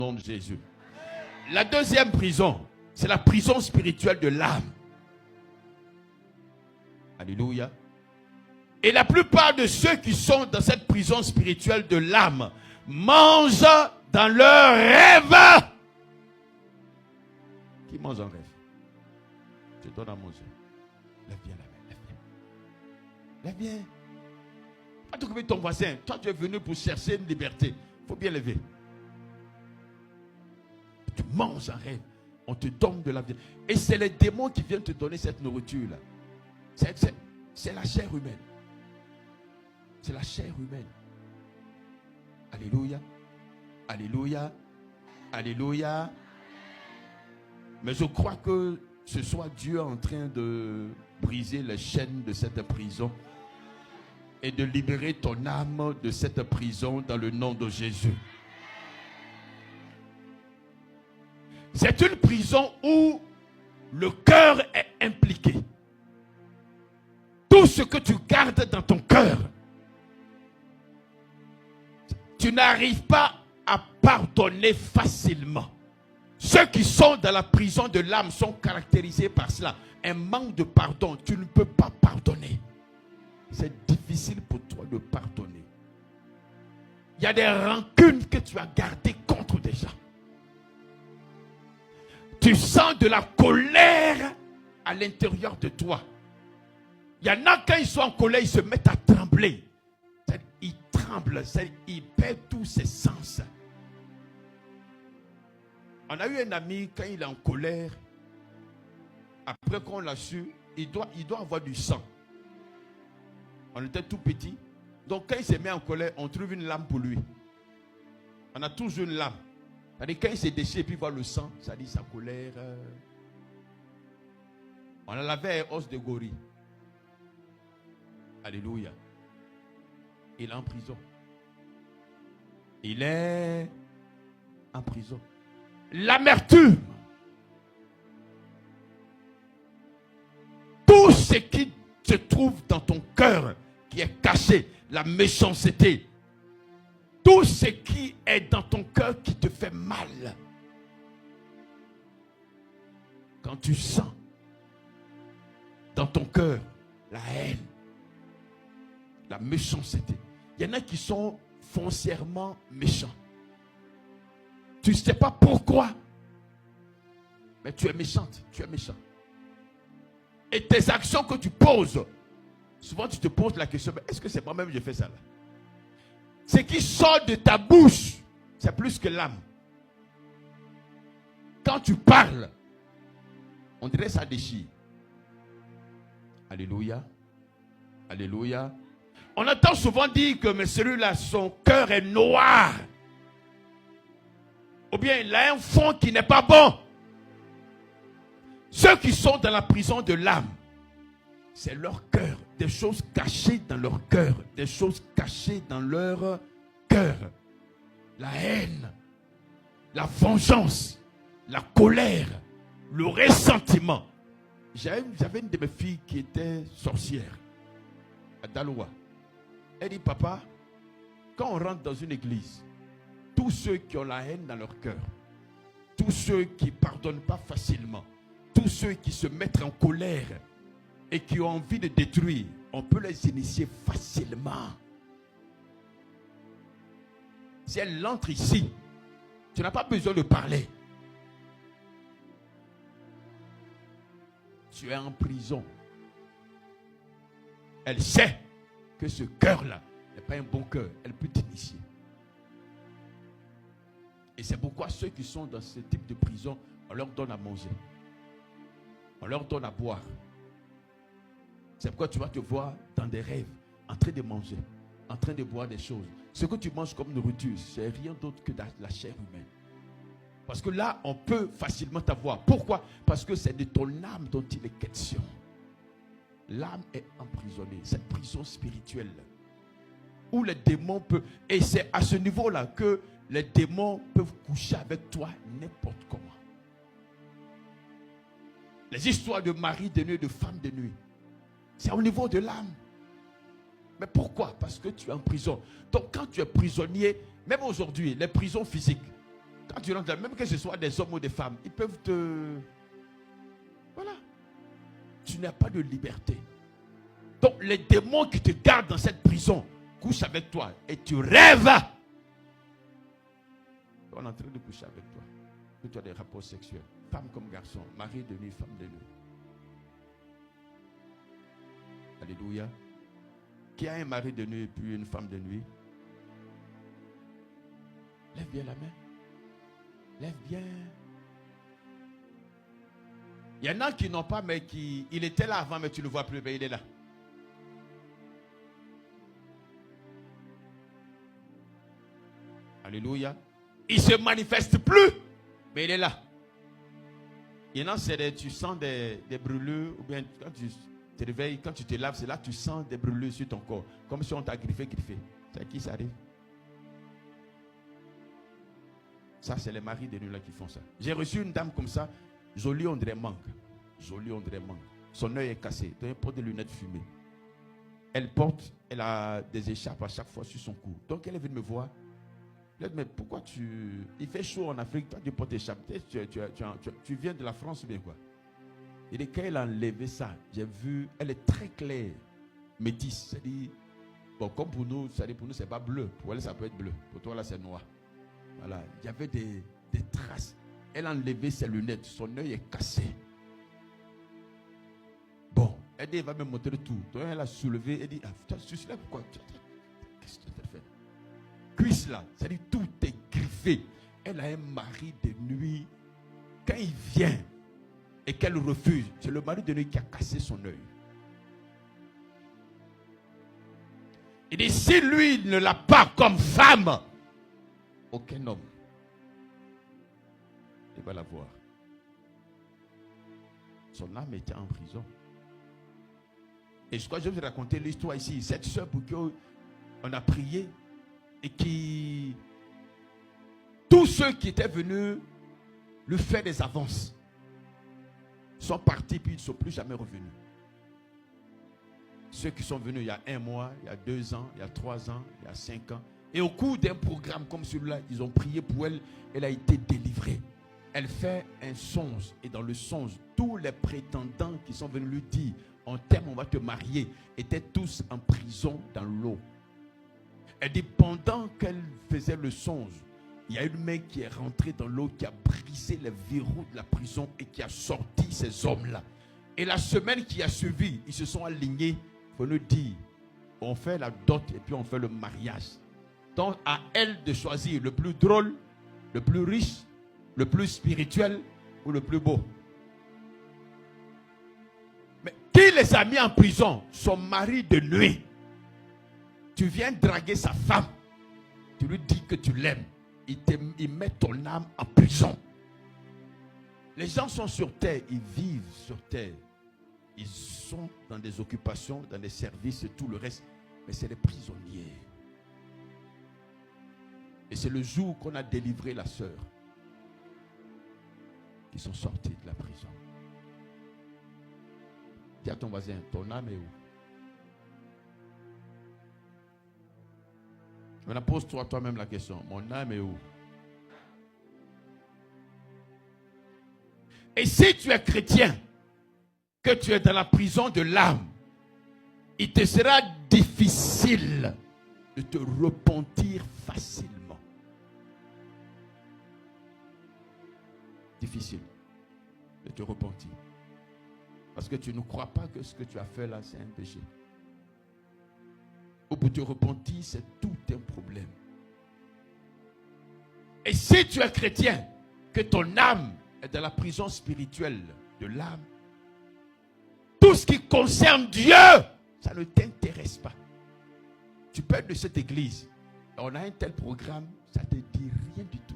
nom de Jésus. La deuxième prison, c'est la prison spirituelle de l'âme. Alléluia. Et la plupart de ceux qui sont dans cette prison spirituelle de l'âme mangent dans leurs rêves. Qui mange en rêve? Je te donne à manger. Lève bien la main, lève bien. Lève bien. Pas t'occuper de ton voisin. Toi, tu es venu pour chercher une liberté. Il faut bien lever. Tu manges en rêve. On te donne de la vie. Et c'est les démons qui viennent te donner cette nourriture-là. C'est la chair humaine. C'est la chair humaine. Alléluia. Alléluia. Alléluia. Mais je crois que ce soit Dieu en train de briser les chaînes de cette prison et de libérer ton âme de cette prison dans le nom de Jésus. C'est une prison où le cœur est impliqué. Tout ce que tu gardes dans ton cœur, tu n'arrives pas à pardonner facilement. Ceux qui sont dans la prison de l'âme sont caractérisés par cela. Un manque de pardon, tu ne peux pas pardonner. C'est difficile pour toi de pardonner. Il y a des rancunes que tu as gardées contre des gens. Tu sens de la colère à l'intérieur de toi. Il y en a, quand ils sont en colère, ils se mettent à trembler. Ils tremblent, ils perdent tous ses sens. On a eu un ami, quand il est en colère, après qu'on l'a su, il doit avoir du sang. On était tout petit. Donc quand il se met en colère, on trouve une lame pour lui. On a toujours une lame. C'est-à-dire quand il se déchire et puis voit le sang, ça dit sa colère. On a lavé un os de gorille. Alléluia. Il est en prison. Il est en prison. L'amertume. Tout ce qui se trouve dans ton cœur, qui est caché, la méchanceté, tout ce qui est dans ton cœur qui te fait mal. Quand tu sens dans ton cœur la haine, la méchanceté. Il y en a qui sont foncièrement méchants. Tu ne sais pas pourquoi, mais tu es méchante, tu es méchant. Et tes actions que tu poses, souvent tu te poses la question, est-ce que c'est moi-même que j'ai fait ça là? Ce qui sort de ta bouche, c'est plus que l'âme. Quand tu parles, on dirait ça déchire. Alléluia. Alléluia. On entend souvent dire que mais celui-là, son cœur est noir. Ou bien il a un fond qui n'est pas bon. Ceux qui sont dans la prison de l'âme, c'est leur cœur, des choses cachées dans leur cœur, des choses cachées dans leur cœur. La haine, la vengeance, la colère, le ressentiment. J'avais une de mes filles qui était sorcière à Daloa. Elle dit, papa, quand on rentre dans une église, tous ceux qui ont la haine dans leur cœur, tous ceux qui ne pardonnent pas facilement, tous ceux qui se mettent en colère et qui ont envie de détruire, on peut les initier facilement. Si elle entre ici, tu n'as pas besoin de parler. Tu es en prison. Elle sait que ce cœur-là n'est pas un bon cœur. Elle peut t'initier. Et c'est pourquoi ceux qui sont dans ce type de prison, on leur donne à manger. On leur donne à boire. C'est pourquoi tu vas te voir dans des rêves, en train de manger, en train de boire des choses. Ce que tu manges comme nourriture, c'est rien d'autre que la chair humaine. Parce que là, on peut facilement t'avoir. Pourquoi? Parce que c'est de ton âme dont il est question. L'âme est emprisonnée. Cette prison spirituelle où les démons peuvent... Et c'est à ce niveau-là que les démons peuvent coucher avec toi n'importe comment. Les histoires de mari de nuit, de femme de nuit, c'est au niveau de l'âme. Mais pourquoi? Parce que tu es en prison. Donc quand tu es prisonnier, même aujourd'hui, les prisons physiques, Quand tu rentres, même que ce soit des hommes ou des femmes, ils peuvent te... Voilà. Tu n'as pas de liberté. Donc les démons qui te gardent dans cette prison couchent avec toi et tu rêves. On est en train de coucher avec toi. Que tu as des rapports sexuels. Femme comme garçon, mari de nuit, femme de nuit. Alléluia. Qui a un mari de nuit et puis une femme de nuit? Lève bien la main. Lève bien. Il y en a qui n'ont pas, mais qui... Il était là avant, mais tu ne le vois plus, mais il est là. Alléluia. Il ne se manifeste plus, mais il est là. Il y en a, tu sens des brûlures, ou bien quand tu te réveilles, quand tu te laves, c'est là que tu sens des brûlures sur ton corps. Comme si on t'a griffé. C'est à qui ça arrive? Ça, c'est les maris de nuit là qui font ça. J'ai reçu une dame comme ça, jolie, on dirait mangue. Jolie, on dirait mangue. Son œil est cassé, elle porte des lunettes fumées. Elle a des écharpes à chaque fois sur son cou. Donc elle est venue me voir. Elle dit, mais pourquoi il fait chaud en Afrique, toi tu portes des écharpes. Tu viens de la France ou bien quoi? Et dès qu'elle a enlevé ça, j'ai vu, elle est très claire, métisse. C'est-à-dire, bon, comme pour nous, c'est pas bleu. Pour elle, ça peut être bleu. Pour toi, là, c'est noir. Voilà, il y avait des traces. Elle a enlevé ses lunettes, son œil est cassé. Bon, elle dit, elle va me montrer tout. Donc elle a soulevé, elle dit, ah, je suis là, pourquoi? Qu'est-ce que tu as fait? Cuisse là, c'est-à-dire tout est griffé. Elle a un mari de nuit. Quand il vient et qu'elle refuse, c'est le mari de nuit qui a cassé son œil. Il dit, si lui ne l'a pas comme femme, aucun homme ne va la voir. Son âme était en prison. Et je crois que je vais vous raconter l'histoire ici. Cette soeur pour qui on a prié et qui... Tous ceux qui étaient venus lui faire des avances sont partis puis ils ne sont plus jamais revenus. Ceux qui sont venus il y a 1 mois, il y a 2 ans, il y a 3 ans, il y a 5 ans. Et au cours d'un programme comme celui-là, ils ont prié pour elle. Elle a été délivrée. Elle fait un songe. Et dans le songe, tous les prétendants qui sont venus lui dire, en termes, on va te marier, étaient tous en prison dans l'eau. Elle dit, pendant qu'elle faisait le songe, il y a une main qui est rentrée dans l'eau, qui a brisé les verrous de la prison et qui a sorti ces hommes-là. Et la semaine qui a suivi, ils se sont alignés pour nous dire, on fait la dot et puis on fait le mariage. Donc à elle de choisir le plus drôle, le plus riche, le plus spirituel ou le plus beau. Mais qui les a mis en prison? Son mari de nuit. Tu viens draguer sa femme. Tu lui dis que tu l'aimes. Il met ton âme en prison. Les gens sont sur terre, ils vivent sur terre. Ils sont dans des occupations, dans des services et tout le reste. Mais c'est des prisonniers. Et c'est le jour qu'on a délivré la sœur qui sont sortis de la prison. Dis à ton voisin, ton âme est où? Maintenant, pose-toi toi-même la question. Mon âme est où? Et si tu es chrétien, que tu es dans la prison de l'âme, il te sera difficile de te repentir facilement. Difficile de te repentir. Parce que tu ne crois pas que ce que tu as fait là, c'est un péché. Ou pour te repentir, c'est tout un problème. Et si tu es chrétien, que ton âme est dans la prison spirituelle de l'âme, tout ce qui concerne Dieu, ça ne t'intéresse pas. Tu peux être de cette église. On a un tel programme, ça ne te dit rien du tout.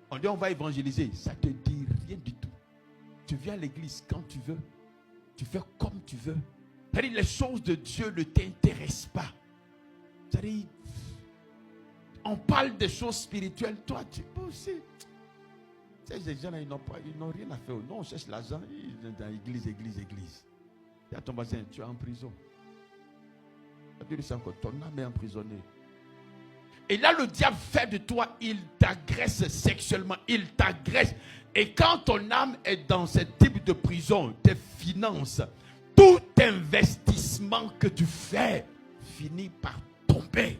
On dit on va évangéliser, ça ne te dit rien du tout. Tu viens à l'église quand tu veux. Tu fais comme tu veux. C'est-à-dire les choses de Dieu ne t'intéressent pas. C'est-à-dire, on parle des choses spirituelles. Toi, tu peux aussi. Ces gens-là, ils n'ont rien à faire. Non, on cherche l'argent. Ils sont dans l'église. Et à ton voisin, tu es en prison. Tu dis encore, ton âme est emprisonnée. Et là, le diable fait de toi, il t'agresse sexuellement, il t'agresse. Et quand ton âme est dans ce type de prison, tes finances, tout investissement que tu fais finit par tomber.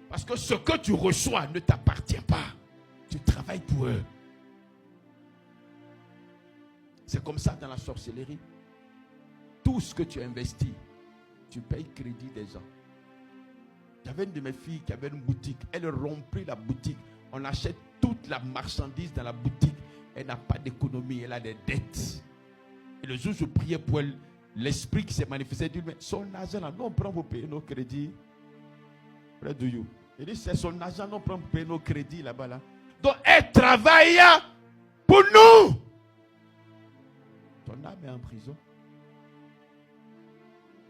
Parce que ce que tu reçois ne t'appartient pas. Tu travailles pour eux. C'est comme ça dans la sorcellerie. Tout ce que tu investis, tu payes crédit des gens. J'avais une de mes filles qui avait une boutique. Elle rompit la boutique. On achète toute la marchandise dans la boutique. Elle n'a pas d'économie. Elle a des dettes. Et le jour où je priais pour elle, l'esprit qui s'est manifesté dit, mais son argent là, nous on prend pour payer nos crédits. Where do you? Il dit, c'est son argent, nous on prend pour payer nos crédits là-bas. Là. Donc elle travaille pour nous. Ton âme est en prison.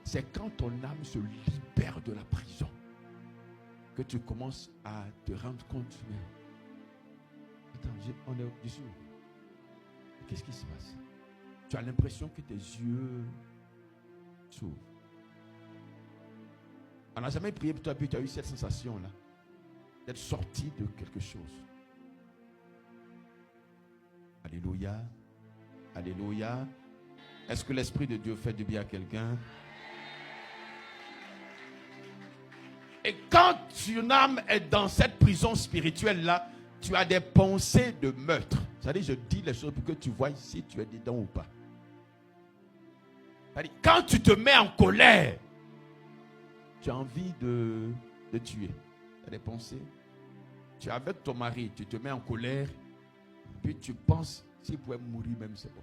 C'est quand ton âme se libère de la prison que tu commences à te rendre compte. Mais attends, on est au-dessus. Qu'est-ce qui se passe? Tu as l'impression que tes yeux s'ouvrent. On n'a jamais prié pour toi, puis tu as eu cette sensation-là d'être sorti de quelque chose. Alléluia. Alléluia. Est-ce que l'Esprit de Dieu fait du bien à quelqu'un? Et quand ton âme est dans cette prison spirituelle-là, tu as des pensées de meurtre. C'est-à-dire, je dis les choses pour que tu vois si tu es dedans ou pas. C'est-à-dire, quand tu te mets en colère, tu as envie de tuer. Tu as des pensées. Tu es avec ton mari, tu te mets en colère, puis tu penses, s'il pouvait mourir même, c'est bon.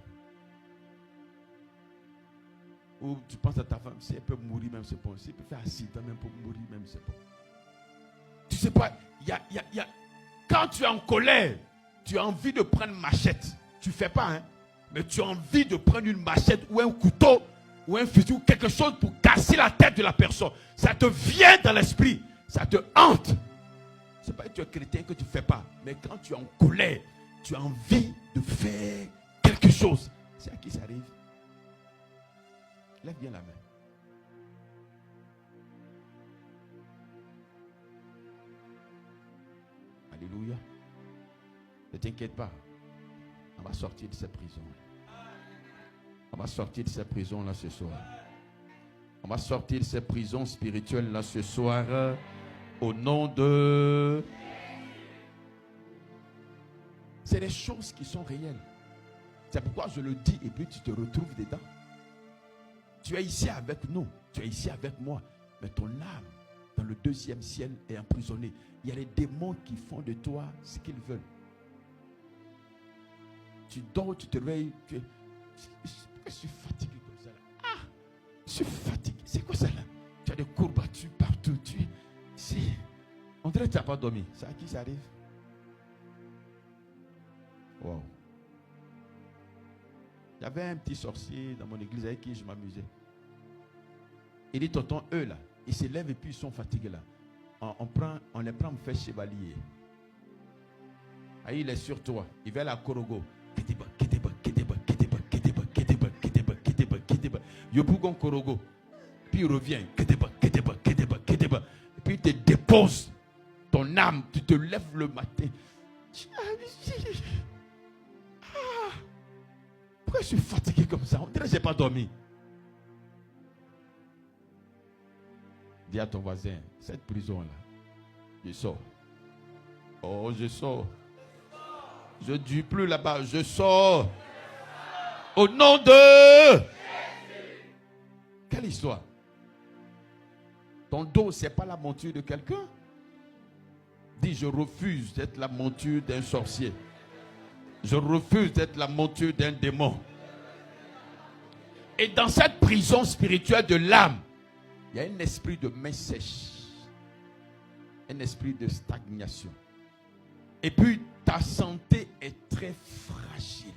Ou tu penses à ta femme, si elle peut mourir même, c'est bon. Si elle peut faire accident même pour mourir même, c'est bon. Tu sais pas, quand tu es en colère, tu as envie de prendre une machette. Tu ne fais pas, hein. Mais tu as envie de prendre une machette ou un couteau ou un fusil ou quelque chose pour casser la tête de la personne. Ça te vient dans l'esprit. Ça te hante. Ce n'est pas que tu es chrétien que tu ne fais pas. Mais quand tu es en colère, tu as envie de faire quelque chose. C'est à qui ça arrive? Lève bien la main. Alléluia. Ne t'inquiète pas. On va sortir de cette prison. On va sortir de cette prison là ce soir. On va sortir de cette prison spirituelle là ce soir. Au nom de... C'est des choses qui sont réelles. C'est pourquoi je le dis et puis tu te retrouves dedans. Tu es ici avec nous. Tu es ici avec moi. Mais ton âme, dans le deuxième ciel, est emprisonnée. Il y a les démons qui font de toi ce qu'ils veulent. Tu dors, tu te réveilles. Je suis fatigué comme ça. Là. Ah, je suis fatigué. C'est quoi ça là? Tu as des courbatures partout. On dirait que tu n'as pas dormi. C'est à qui ça arrive? Wow. Il y avait un petit sorcier dans mon église avec qui je m'amusais. Il dit, tonton, eux là, ils se lèvent et puis ils sont fatigués là. On les prend, on fait chevalier. Ah, il est sur toi. Il va à la Korogo. Yobougon Korogo. Puis il revient. Et puis il te dépose ton âme. Tu te lèves le matin. Pourquoi je suis fatigué comme ça? On dirait que je n'ai pas dormi. Dis à ton voisin, cette prison-là, je sors. Oh, je sors. Je ne dis plus là-bas, je sors. Au nom de... Quelle histoire? Ton dos, ce n'est pas la monture de quelqu'un? Dis, je refuse d'être la monture d'un sorcier. Je refuse d'être la monture d'un démon. Et dans cette prison spirituelle de l'âme, il y a un esprit de main sèche. Un esprit de stagnation. Et puis, ta santé est très fragile.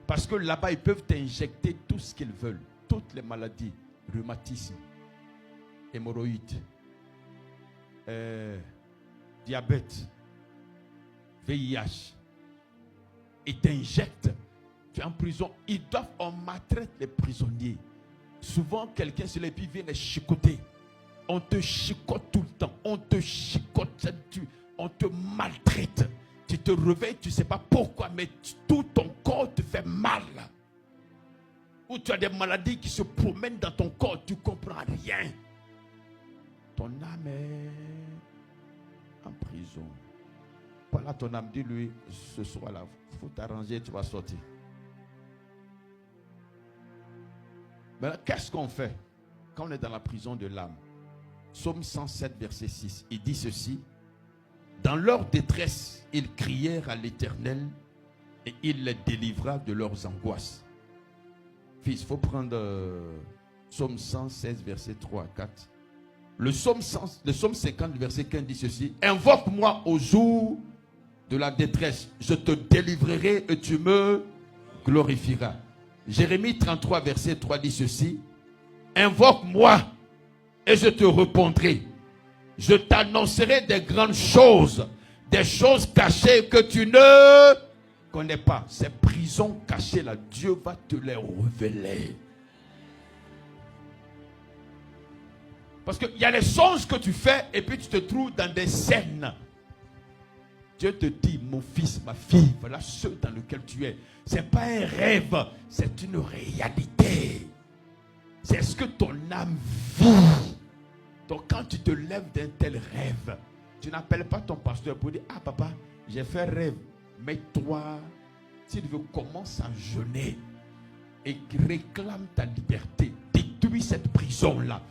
Parce que là-bas, ils peuvent t'injecter tout ce qu'ils veulent. Toutes les maladies. Rhumatisme, hémorroïdes, diabète, VIH. Ils t'injectent. Tu es en prison. Ils doivent, on maltraite les prisonniers. Souvent, quelqu'un se lève et vient les chicoter. on te chicote tout le temps. On te chicote, on te maltraite. Tu te réveilles, tu ne sais pas pourquoi, mais tout ton corps te fait mal. Ou tu as des maladies qui se promènent dans ton corps, tu ne comprends rien. Ton âme est en prison. Voilà ton âme, dis-lui, ce soir-là, il faut t'arranger, tu vas sortir. Mais qu'est-ce qu'on fait quand on est dans la prison de l'âme? Psaume 107, verset 6, il dit ceci. Dans leur détresse, ils crièrent à l'Éternel et il les délivra de leurs angoisses. Fils, il faut prendre Psaume 116, verset 3 à 4. Le psaume 50, verset 15 dit ceci. Invoque-moi au jour de la détresse. Je te délivrerai et tu me glorifieras. Jérémie 33, verset 3 dit ceci. Invoque-moi et je te répondrai. Je t'annoncerai des grandes choses, des choses cachées que tu ne connais pas. Ces prisons cachées là, Dieu va te les révéler. Parce qu'il y a les songes que tu fais et puis tu te trouves dans des scènes. Dieu te dit, mon fils, ma fille, voilà ce dans lequel tu es. Ce n'est pas un rêve, c'est une réalité. C'est ce que ton âme vit. Donc quand tu te lèves d'un tel rêve, tu n'appelles pas ton pasteur pour dire, ah papa, j'ai fait rêve. Mais toi, si tu veux, commence à jeûner et réclame ta liberté. Détruis cette prison-là.